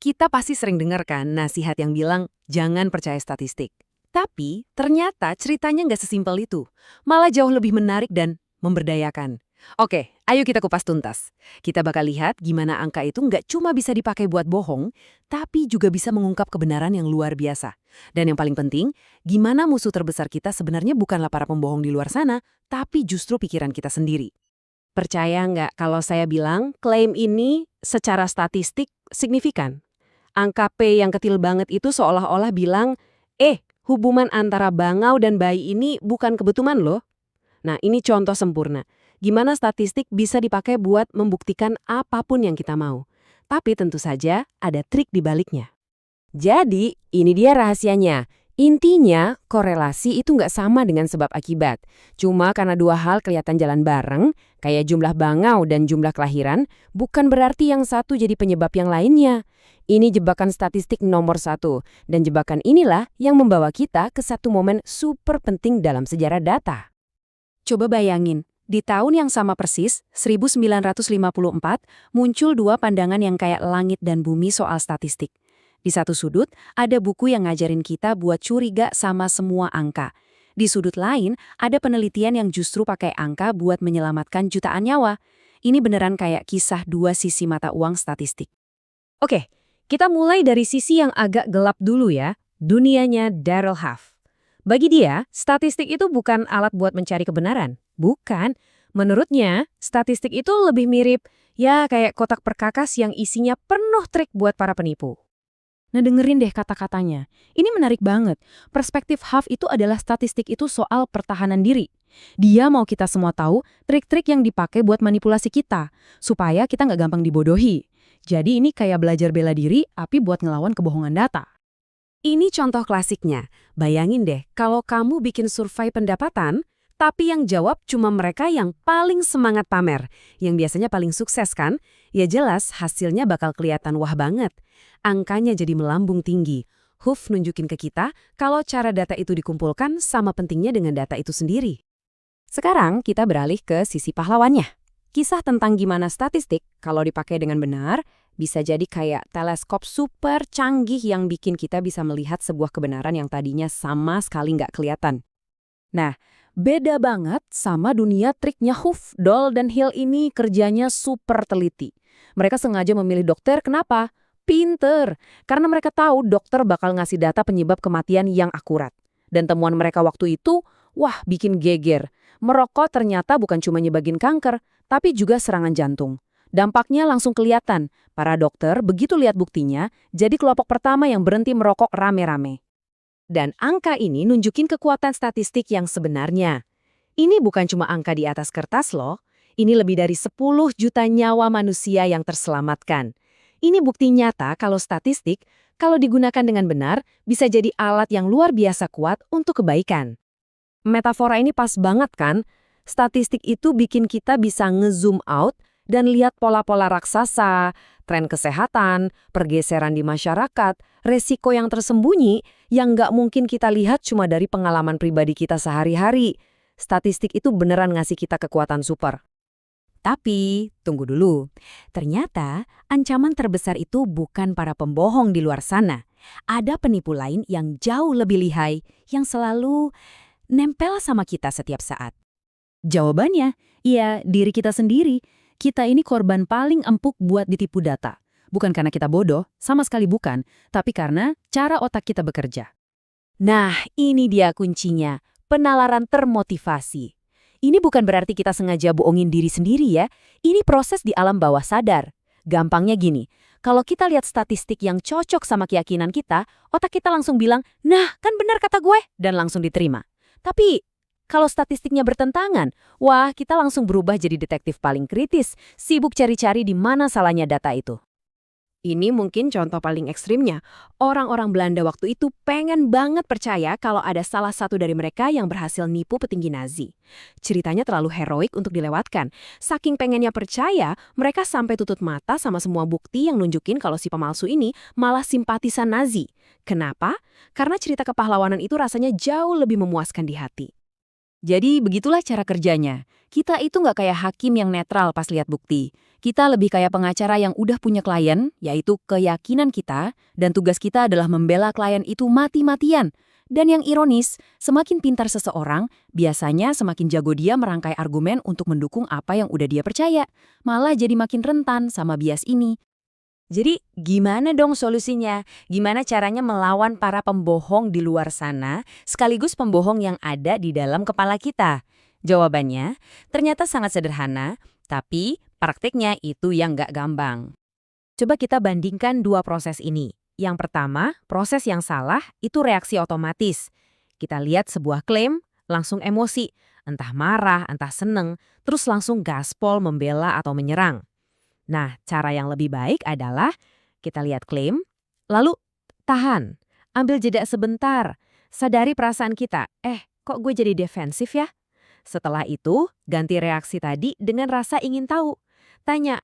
Kita pasti sering dengar kan nasihat yang bilang, jangan percaya statistik. Tapi ternyata ceritanya nggak sesimpel itu. Malah jauh lebih menarik dan memberdayakan. Oke, ayo kita kupas tuntas. Kita bakal lihat gimana angka itu nggak cuma bisa dipakai buat bohong, tapi juga bisa mengungkap kebenaran yang luar biasa. Dan yang paling penting, gimana musuh terbesar kita sebenarnya bukanlah para pembohong di luar sana, tapi justru pikiran kita sendiri. Percaya nggak kalau saya bilang klaim ini secara statistik signifikan? Angka P yang kecil banget itu seolah-olah bilang, hubungan antara bangau dan bayi ini bukan kebetulan loh. Nah, ini contoh sempurna. Gimana statistik bisa dipakai buat membuktikan apapun yang kita mau. Tapi tentu saja ada trik di baliknya. Jadi, ini dia rahasianya. Intinya, korelasi itu nggak sama dengan sebab akibat. Cuma karena dua hal kelihatan jalan bareng, kayak jumlah bangau dan jumlah kelahiran, bukan berarti yang satu jadi penyebab yang lainnya. Ini jebakan statistik nomor satu, dan jebakan inilah yang membawa kita ke satu momen super penting dalam sejarah data. Coba bayangin, di tahun yang sama persis, 1954, muncul dua pandangan yang kayak langit dan bumi soal statistik. Di satu sudut, ada buku yang ngajarin kita buat curiga sama semua angka. Di sudut lain, ada penelitian yang justru pakai angka buat menyelamatkan jutaan nyawa. Ini beneran kayak kisah dua sisi mata uang statistik. Oke, kita mulai dari sisi yang agak gelap dulu ya, dunianya Darrell Huff. Bagi dia, statistik itu bukan alat buat mencari kebenaran. Bukan. Menurutnya, statistik itu lebih mirip, ya kayak kotak perkakas yang isinya penuh trik buat para penipu. Nah, dengerin deh kata-katanya. Ini menarik banget. Perspektif Huff itu adalah statistik itu soal pertahanan diri. Dia mau kita semua tahu trik-trik yang dipakai buat manipulasi kita, supaya kita nggak gampang dibodohi. Jadi ini kayak belajar bela diri, tapi buat ngelawan kebohongan data. Ini contoh klasiknya. Bayangin deh, kalau kamu bikin survei pendapatan, tapi yang jawab cuma mereka yang paling semangat pamer, yang biasanya paling sukses kan? Ya jelas hasilnya bakal kelihatan wah banget. Angkanya jadi melambung tinggi. Huff nunjukin ke kita kalau cara data itu dikumpulkan sama pentingnya dengan data itu sendiri. Sekarang kita beralih ke sisi pahlawannya. Kisah tentang gimana statistik, kalau dipakai dengan benar, bisa jadi kayak teleskop super canggih yang bikin kita bisa melihat sebuah kebenaran yang tadinya sama sekali nggak kelihatan. Nah, beda banget sama dunia triknya Huff. Doll dan Hill ini kerjanya super teliti. Mereka sengaja memilih dokter, kenapa? Pinter, karena mereka tahu dokter bakal ngasih data penyebab kematian yang akurat. Dan temuan mereka waktu itu, wah bikin geger. Merokok ternyata bukan cuma nyebabin kanker, tapi juga serangan jantung. Dampaknya langsung kelihatan. Para dokter begitu lihat buktinya, jadi kelompok pertama yang berhenti merokok rame-rame. Dan angka ini nunjukin kekuatan statistik yang sebenarnya. Ini bukan cuma angka di atas kertas loh, ini lebih dari 10 juta nyawa manusia yang terselamatkan. Ini bukti nyata kalau statistik, kalau digunakan dengan benar, bisa jadi alat yang luar biasa kuat untuk kebaikan. Metafora ini pas banget kan? Statistik itu bikin kita bisa nge-zoom out dan lihat pola-pola raksasa, tren kesehatan, pergeseran di masyarakat, resiko yang tersembunyi yang nggak mungkin kita lihat cuma dari pengalaman pribadi kita sehari-hari. Statistik itu beneran ngasih kita kekuatan super. Tapi, tunggu dulu. Ternyata, ancaman terbesar itu bukan para pembohong di luar sana. Ada penipu lain yang jauh lebih lihai, yang selalu nempel sama kita setiap saat. Jawabannya, ya diri kita sendiri. Kita ini korban paling empuk buat ditipu data. Bukan karena kita bodoh, sama sekali bukan, tapi karena cara otak kita bekerja. Nah, ini dia kuncinya, penalaran termotivasi. Ini bukan berarti kita sengaja bohongin diri sendiri ya, ini proses di alam bawah sadar. Gampangnya gini, kalau kita lihat statistik yang cocok sama keyakinan kita, otak kita langsung bilang, nah kan benar kata gue, dan langsung diterima. Tapi, kalau statistiknya bertentangan, wah kita langsung berubah jadi detektif paling kritis, sibuk cari-cari di mana salahnya data itu. Ini mungkin contoh paling ekstrimnya. Orang-orang Belanda waktu itu pengen banget percaya kalau ada salah satu dari mereka yang berhasil nipu petinggi Nazi. Ceritanya terlalu heroik untuk dilewatkan. Saking pengennya percaya, mereka sampai tutup mata sama semua bukti yang nunjukin kalau si pemalsu ini malah simpatisan Nazi. Kenapa? Karena cerita kepahlawanan itu rasanya jauh lebih memuaskan di hati. Jadi begitulah cara kerjanya. Kita itu nggak kayak hakim yang netral pas lihat bukti. Kita lebih kayak pengacara yang udah punya klien, yaitu keyakinan kita, dan tugas kita adalah membela klien itu mati-matian. Dan yang ironis, semakin pintar seseorang, biasanya semakin jago dia merangkai argumen untuk mendukung apa yang udah dia percaya. Malah jadi makin rentan sama bias ini. Jadi gimana dong solusinya? Gimana caranya melawan para pembohong di luar sana, sekaligus pembohong yang ada di dalam kepala kita? Jawabannya ternyata sangat sederhana, tapi praktiknya itu yang nggak gampang. Coba kita bandingkan dua proses ini. Yang pertama, proses yang salah itu reaksi otomatis. Kita lihat sebuah klaim, langsung emosi, entah marah, entah seneng, terus langsung gaspol membela atau menyerang. Nah, cara yang lebih baik adalah kita lihat klaim, lalu tahan, ambil jeda sebentar, sadari perasaan kita, kok gue jadi defensif ya? Setelah itu, ganti reaksi tadi dengan rasa ingin tahu. Tanya,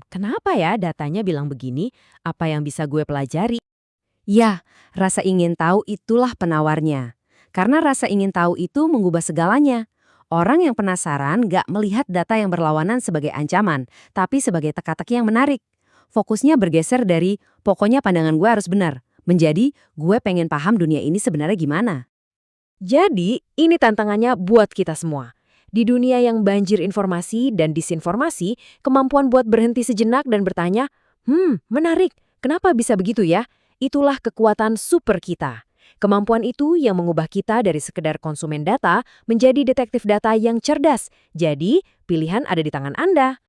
kenapa ya datanya bilang begini? Apa yang bisa gue pelajari? Ya, rasa ingin tahu itulah penawarnya. Karena rasa ingin tahu itu mengubah segalanya. Orang yang penasaran gak melihat data yang berlawanan sebagai ancaman, tapi sebagai teka-teki yang menarik. Fokusnya bergeser dari, pokoknya pandangan gue harus benar, menjadi, gue pengen paham dunia ini sebenarnya gimana. Jadi, ini tantangannya buat kita semua. Di dunia yang banjir informasi dan disinformasi, kemampuan buat berhenti sejenak dan bertanya, menarik, kenapa bisa begitu ya? Itulah kekuatan super kita. Kemampuan itu yang mengubah kita dari sekedar konsumen data menjadi detektif data yang cerdas. Jadi, pilihan ada di tangan Anda.